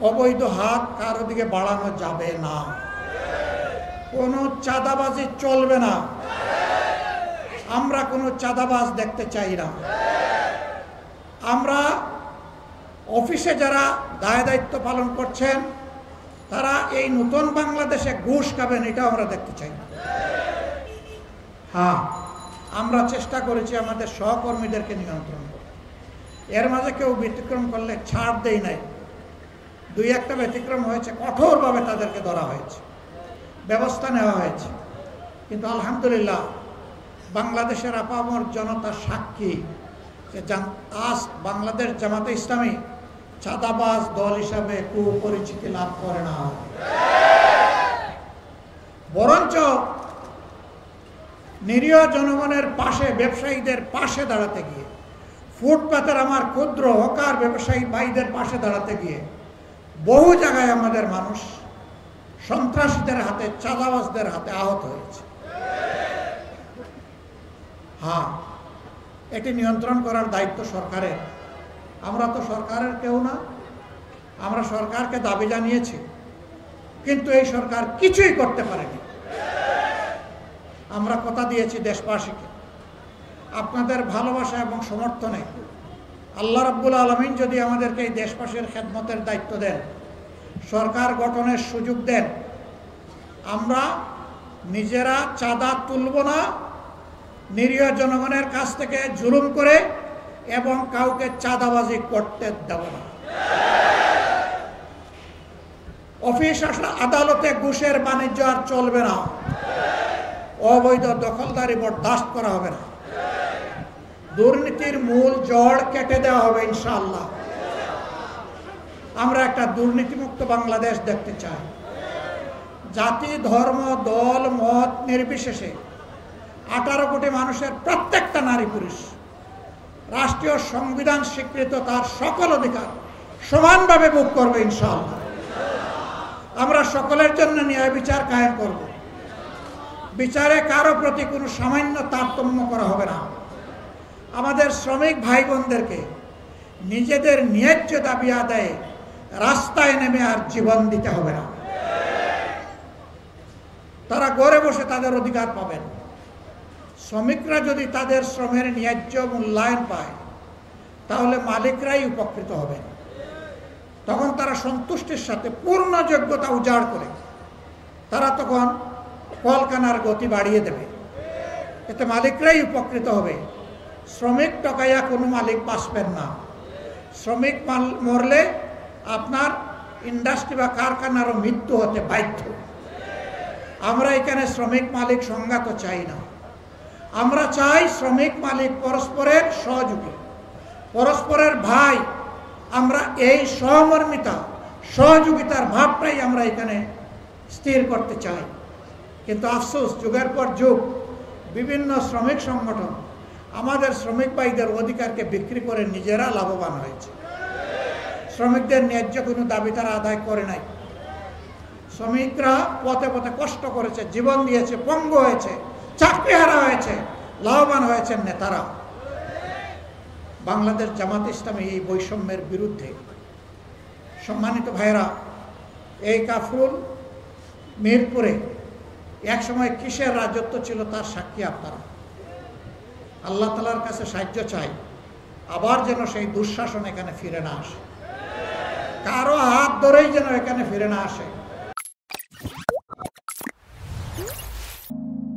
অবৈধ হাত কারো দিকে বাড়ানো যাবে না, কোনো চাঁদাবাজি চলবে না। আমরা কোনো চাঁদাবাজ দেখতে চাই না। আমরা অফিসে যারা দায় দায়িত্ব পালন করছেন তারা এই নতুন বাংলাদেশে ঘুষ খাবেন, এটা আমরা দেখতে চাই না। হ্যাঁ, আমরা চেষ্টা করেছি আমাদের সহকর্মীদেরকে নিয়ন্ত্রণ করতে। এর মাঝে কেউ ব্যতিক্রম করলে ছাড় দেই নাই। দুই একটা ব্যতিক্রম হয়েছে, কঠোরভাবে তাদেরকে ধরা হয়েছে, ব্যবস্থা নেওয়া হয়েছে। কিন্তু আলহামদুলিল্লাহ বাংলাদেশের আপামর জনতা সাক্ষী যে আজ বাংলাদেশ জামাতে ইসলামী চাঁদাবাজ দল হিসাবে কুপরিচিতি লাভ করে না, বরঞ্চ নিরীহ জনগণের পাশে, ব্যবসায়ীদের পাশে দাঁড়াতে গিয়ে, ফুটপাতের আমার ক্ষুদ্র হকার ব্যবসায়ী ভাইদের পাশে দাঁড়াতে গিয়ে বহু জায়গায় আমাদের মানুষ সন্ত্রাসীদের হাতে, চাঁদাবাজদের হাতে আহত হয়েছে। হ্যাঁ, এটি নিয়ন্ত্রণ করার দায়িত্ব সরকারের। আমরা তো সরকারের কেউ না, আমরা সরকারকে দাবি জানিয়েছি, কিন্তু এই সরকার কিছুই করতে পারেনি। আমরা কথা দিয়েছি দেশবাসীকে, আপনাদের ভালোবাসা এবং সমর্থনে আল্লাহ রাব্বুল আলামিন যদি আমাদেরকে এই দেশবাসীর খেদমতের দায়িত্ব দেন, সরকার গঠনের সুযোগ দেন, আমরা নিজেরা চাঁদা তুলব না, নিরীহ জনগণের কাছ থেকে জুলুম করে এবং কাউকে চাঁদাবাজি করতে দেব না। অফিস আদালতে ঘুষের বাণিজ্য আর চলবে না, অবৈধ দখলদারি বরদাস্ত করা হবে না, দুর্নীতির মূল জড় কেটে দেওয়া হবে ইনশাআল্লাহ। আমরা একটা দুর্নীতিমুক্ত বাংলাদেশ দেখতে চাই। জাতি, ধর্ম, দল, মত নির্বিশেষে 18 কোটি মানুষের প্রত্যেকটা নারী পুরুষ রাষ্ট্রীয় সংবিধান স্বীকৃত তার সকল অধিকার সমানভাবে ভোগ করবে ইনশাআল্লাহ। আমরা সকলের জন্য ন্যায় বিচার কায়েম করব। বিচারে কারো প্রতি কোনো সামান্য তারতম্য করা হবে না। আমাদের শ্রমিক ভাই বোনদেরকে নিজেদের ন্যায্য দাবি আদায়ে রাস্তায় নেমে আর জীবন দিতে হবে না। তারা ঘরে বসে তাদের অধিকার পাবেন। শ্রমিকরা যদি তাদের শ্রমের ন্যায্য মূল্যায়ন পায় তাহলে মালিকরাই উপকৃত হবেন। তখন তারা সন্তুষ্টির সাথে পূর্ণ যোগ্যতা উজাড় করে তারা তখন কলকারখানার গতি বাড়িয়ে দেবে। এতে মালিকরাই উপকৃত হবে। শ্রমিক টকাইয়া কোনো মালিক বাঁচবেন না। শ্রমিক মরলে আপনার ইন্ডাস্ট্রি বা কারখানারও মৃত্যু হতে বাধ্য। আমরা এখানে শ্রমিক মালিক সংঘাত চাই না। আমরা চাই শ্রমিক মালিক পরস্পরের সহযোগী, পরস্পরের ভাই। আমরা এই সহমর্মিতা, সহযোগিতার ভাবটাই আমরা এখানে স্থির করতে চাই। কিন্তু আফসোস, যুগের পর যুগ বিভিন্ন শ্রমিক সংগঠন আমাদের শ্রমিক ভাইদের অধিকারকে বিক্রি করে নিজেরা লাভবান হয়েছে। শ্রমিকদের ন্যায্য কোনো দাবি তারা আদায় করে নাই। শ্রমিকরা পথে পথে কষ্ট করেছে, জীবন দিয়েছে, পঙ্গু হয়েছে, চাকরি হারা হয়েছে, লাভবান হয়েছেন নেতারা। বাংলাদেশ জামাত ইসলামী এই বৈষম্যের বিরুদ্ধে। সম্মানিত ভাইরা, এই কাফরুল মিরপুরে একসময় কিসের রাজত্ব ছিল তার সাক্ষী আপনারা। আল্লাহ তাআলার কাছে সাহায্য চাই, আবার যেন সেই দুঃশাসন এখানে ফিরে না আসে, কারো হাত ধরেই যেন এখানে ফিরে না আসে।